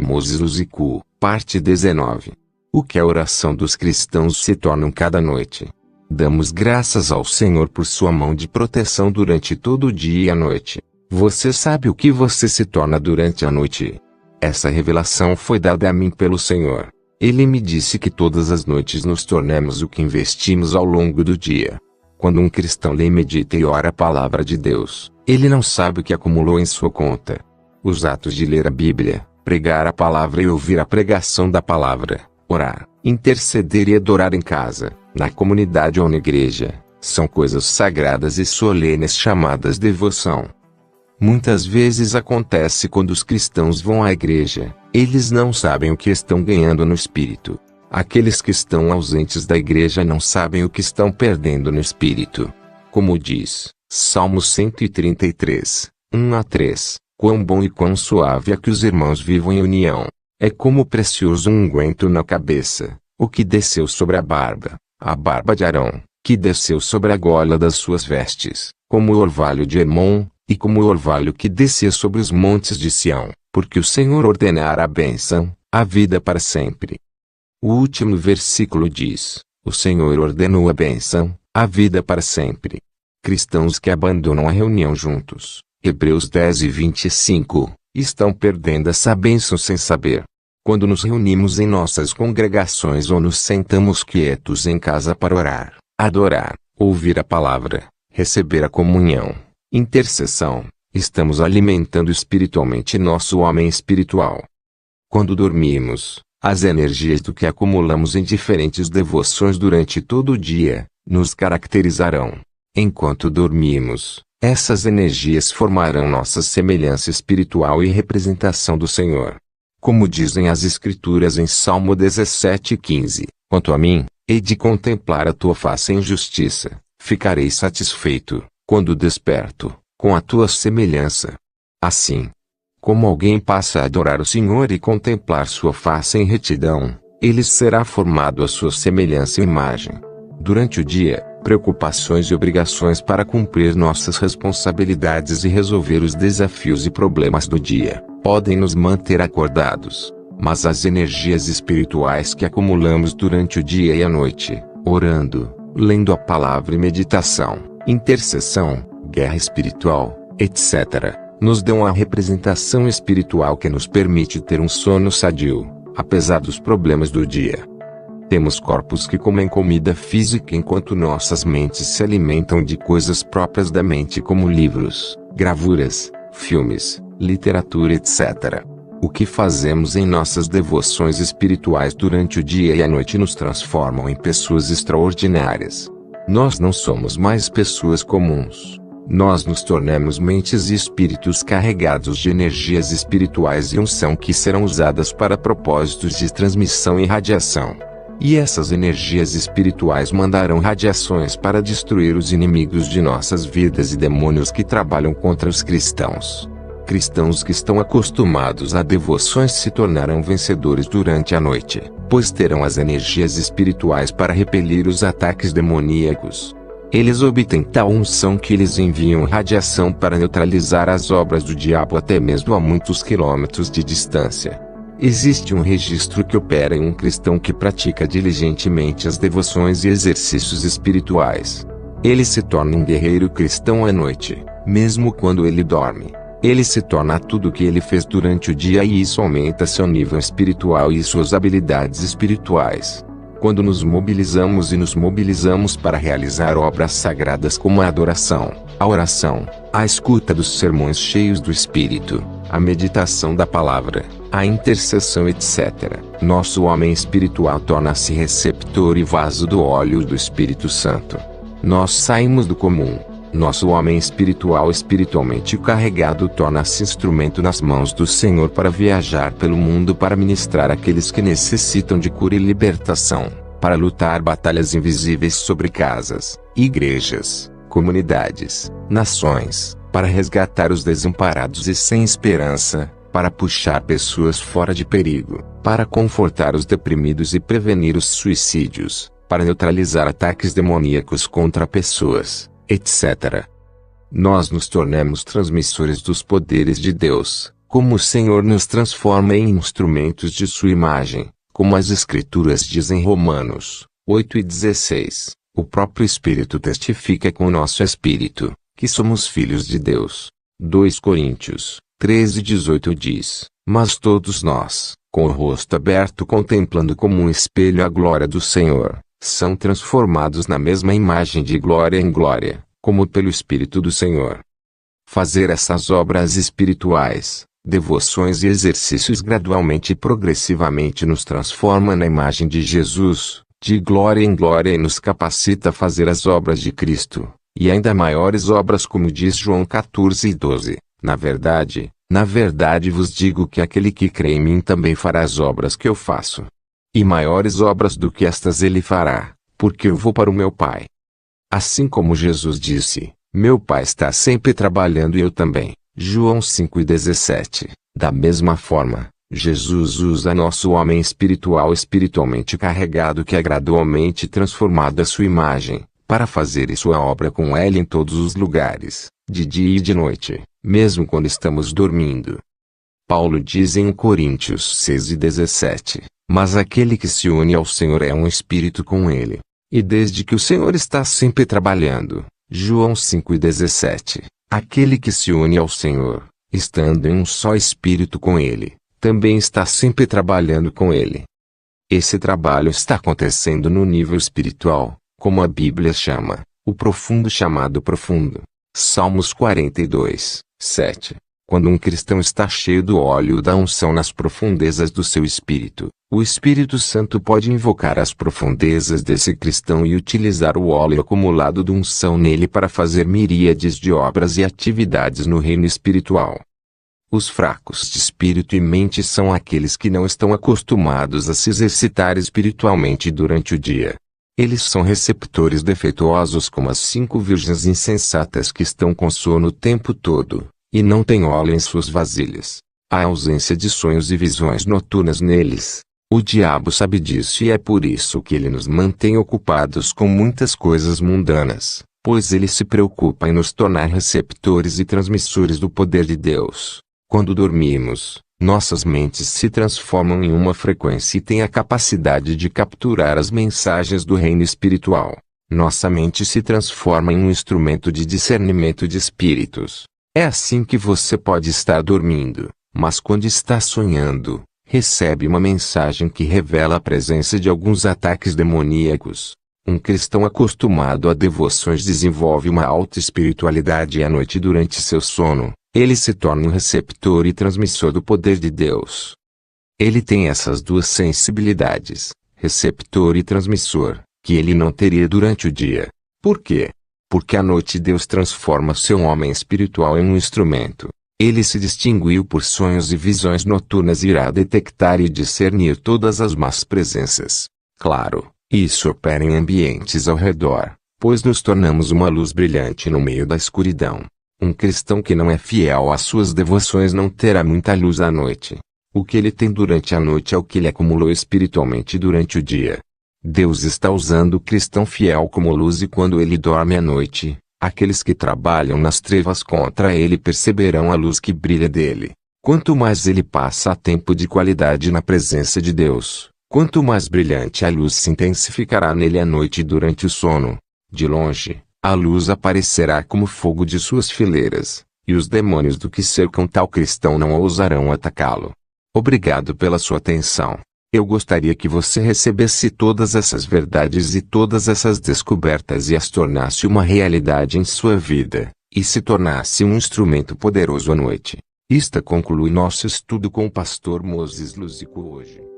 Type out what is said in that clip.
Moses Iku, parte 19. O que a oração dos cristãos se torna cada noite. Damos graças ao Senhor por sua mão de proteção durante todo o dia e a noite. Você sabe o que você se torna durante a noite? Essa revelação foi dada a mim pelo Senhor. Ele me disse que todas as noites nos tornamos o que investimos ao longo do dia. Quando um cristão lê, medita e ora a palavra de Deus, ele não sabe o que acumulou em sua conta. Os atos de ler a Bíblia, pregar a palavra e ouvir a pregação da palavra, orar, interceder e adorar em casa, na comunidade ou na igreja, são coisas sagradas e solenes chamadas devoção. Muitas vezes acontece quando os cristãos vão à igreja, eles não sabem o que estão ganhando no espírito. Aqueles que estão ausentes da igreja não sabem o que estão perdendo no espírito. Como diz Salmo 133, 1-3, quão bom e quão suave é que os irmãos vivam em união. É como precioso um unguento na cabeça, o que desceu sobre a barba de Arão, que desceu sobre a gola das suas vestes, como o orvalho de Hermon, e como o orvalho que descia sobre os montes de Sião, porque o Senhor ordenara a bênção, a vida para sempre. O último versículo diz: o Senhor ordenou a bênção, a vida para sempre. Cristãos que abandonam a reunião juntos, Hebreus 10:25, estão perdendo essa bênção sem saber. Quando nos reunimos em nossas congregações ou nos sentamos quietos em casa para orar, adorar, ouvir a palavra, receber a comunhão, intercessão, estamos alimentando espiritualmente nosso homem espiritual. Quando dormimos, as energias do que acumulamos em diferentes devoções durante todo o dia, nos caracterizarão. Enquanto dormimos, essas energias formarão nossa semelhança espiritual e representação do Senhor. Como dizem as Escrituras em Salmo 17:15, quanto a mim, hei de contemplar a tua face em justiça, ficarei satisfeito, quando desperto, com a tua semelhança. Assim, como alguém passa a adorar o Senhor e contemplar sua face em retidão, ele será formado à sua semelhança e imagem. Durante o dia, preocupações e obrigações para cumprir nossas responsabilidades e resolver os desafios e problemas do dia, podem nos manter acordados. Mas as energias espirituais que acumulamos durante o dia e a noite, orando, lendo a palavra e meditação, intercessão, guerra espiritual, etc., nos dão a representação espiritual que nos permite ter um sono sadio, apesar dos problemas do dia. Temos corpos que comem comida física enquanto nossas mentes se alimentam de coisas próprias da mente como livros, gravuras, filmes, literatura, etc. O que fazemos em nossas devoções espirituais durante o dia e a noite nos transformam em pessoas extraordinárias. Nós não somos mais pessoas comuns. Nós nos tornamos mentes e espíritos carregados de energias espirituais e unção que serão usadas para propósitos de transmissão e radiação. E essas energias espirituais mandarão radiações para destruir os inimigos de nossas vidas e demônios que trabalham contra os cristãos. Cristãos que estão acostumados a devoções se tornarão vencedores durante a noite, pois terão as energias espirituais para repelir os ataques demoníacos. Eles obtêm tal unção que eles enviam radiação para neutralizar as obras do diabo até mesmo a muitos quilômetros de distância. Existe um registro que opera em um cristão que pratica diligentemente as devoções e exercícios espirituais. Ele se torna um guerreiro cristão à noite, mesmo quando ele dorme. Ele se torna tudo o que ele fez durante o dia e isso aumenta seu nível espiritual e suas habilidades espirituais. Quando nos mobilizamos para realizar obras sagradas como a adoração, a oração, a escuta dos sermões cheios do Espírito, a meditação da palavra, a intercessão, etc., nosso homem espiritual torna-se receptor e vaso do óleo do Espírito Santo. Nós saímos do comum. Nosso homem espiritual espiritualmente carregado torna-se instrumento nas mãos do Senhor para viajar pelo mundo para ministrar àqueles que necessitam de cura e libertação, para lutar batalhas invisíveis sobre casas, igrejas, comunidades, nações, para resgatar os desamparados e sem esperança, para puxar pessoas fora de perigo, para confortar os deprimidos e prevenir os suicídios, para neutralizar ataques demoníacos contra pessoas, etc. Nós nos tornamos transmissores dos poderes de Deus, Como o Senhor nos transforma em instrumentos de sua imagem, como as Escrituras dizem em Romanos 8:16, o próprio Espírito testifica com o nosso espírito, que somos filhos de Deus. 2 Coríntios 13:18 diz, mas todos nós, com o rosto aberto contemplando como um espelho a glória do Senhor, são transformados na mesma imagem de glória em glória, como pelo Espírito do Senhor. Fazer essas obras espirituais, devoções e exercícios gradualmente e progressivamente nos transforma na imagem de Jesus, de glória em glória, e nos capacita a fazer as obras de Cristo, e ainda maiores obras, como diz João 14:12. Na verdade vos digo que aquele que crê em mim também fará as obras que eu faço. E maiores obras do que estas ele fará, porque eu vou para o meu Pai. Assim como Jesus disse, meu Pai está sempre trabalhando e eu também. João 5:17. Da mesma forma, Jesus usa nosso homem espiritual espiritualmente carregado, que é gradualmente transformado à sua imagem, para fazer sua obra com ele em todos os lugares, de dia e de noite, mesmo quando estamos dormindo. Paulo diz em Coríntios 6:17, mas aquele que se une ao Senhor é um espírito com ele. E desde que o Senhor está sempre trabalhando, João 5:17, aquele que se une ao Senhor, estando em um só espírito com ele, também está sempre trabalhando com ele. Esse trabalho está acontecendo no nível espiritual, como a Bíblia chama, o profundo chamado profundo. Salmos 42:7. Quando um cristão está cheio do óleo da unção nas profundezas do seu espírito, o Espírito Santo pode invocar as profundezas desse cristão e utilizar o óleo acumulado de unção nele para fazer miríades de obras e atividades no reino espiritual. Os fracos de espírito e mente são aqueles que não estão acostumados a se exercitar espiritualmente durante o dia. Eles são receptores defeituosos como as 5 virgens insensatas que estão com sono o tempo todo, e não têm óleo em suas vasilhas. Há ausência de sonhos e visões noturnas neles. O diabo sabe disso e é por isso que ele nos mantém ocupados com muitas coisas mundanas, pois ele se preocupa em nos tornar receptores e transmissores do poder de Deus. Quando dormimos, nossas mentes se transformam em uma frequência e têm a capacidade de capturar as mensagens do reino espiritual. Nossa mente se transforma em um instrumento de discernimento de espíritos. É assim que você pode estar dormindo, mas quando está sonhando, recebe uma mensagem que revela a presença de alguns ataques demoníacos. Um cristão acostumado a devoções desenvolve uma alta espiritualidade e à noite durante seu sono, ele se torna um receptor e transmissor do poder de Deus. Ele tem essas duas sensibilidades, receptor e transmissor, que ele não teria durante o dia. Por quê? Porque à noite Deus transforma seu homem espiritual em um instrumento. Ele se distinguiu por sonhos e visões noturnas e irá detectar e discernir todas as más presenças. Claro, isso opera em ambientes ao redor, pois nos tornamos uma luz brilhante no meio da escuridão. Um cristão que não é fiel às suas devoções não terá muita luz à noite. O que ele tem durante a noite é o que ele acumulou espiritualmente durante o dia. Deus está usando o cristão fiel como luz, e quando ele dorme à noite, aqueles que trabalham nas trevas contra ele perceberão a luz que brilha dele. Quanto mais ele passa tempo de qualidade na presença de Deus, quanto mais brilhante a luz se intensificará nele à noite e durante o sono. De longe, a luz aparecerá como fogo de suas fileiras, e os demônios do que cercam tal cristão não ousarão atacá-lo. Obrigado pela sua atenção. Eu gostaria que você recebesse todas essas verdades e todas essas descobertas e as tornasse uma realidade em sua vida, e se tornasse um instrumento poderoso à noite. Isto conclui nosso estudo com o pastor Moses Luzico hoje.